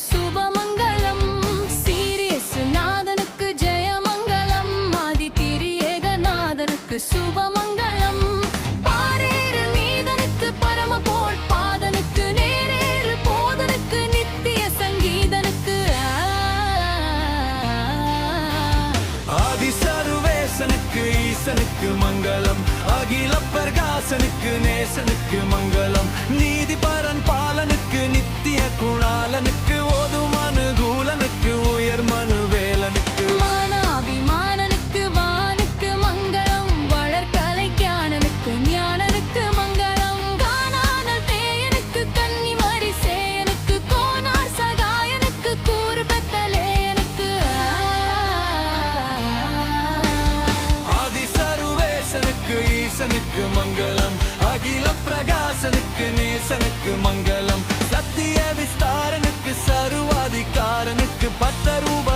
சுபமங்கலம். Serious நாதனுக்கு ஜெயமங்கலம். ஆதி திரியேகநாதனுக்கு சுபமங்கலம். பாரேறு நீதனுக்கு பரமபோல் பாதனுக்கு நேரேறு போதனுக்கு நித்திய சங்கீதனுக்கு ஆதி சர்வேசனுக்கு ஈசனுக்கு மங்களம். அகில பிரகாசனுக்கு நேசனுக்கு மங்களம். நீதி பரன் பாலனுக்கு நித்திய குணாலனுக்கு ஓதும் அனுகூலனுக்கு உயர் மனுவேலனுக்கு மானாபிமானனுக்கு வானுக்கு மங்களம். வளர்கலை ஞானனுக்கு ஞானனுக்கு மங்களம். காணானல் தேயனுக்கு கன்னிமரி சேயனுக்கு கோனார் சகாயனுக்கு கூறு பெத்தலேயனுக்கு ஆதி சர்வேசனுக்கு ஈசனுக்கு மங்களம். அகில பிரகாசனுக்கு நேசனுக்கு மங்களம். சத்திய விஸ்தாரனுக்கு சர்வாதிகாரனுக்கு பத்தரூப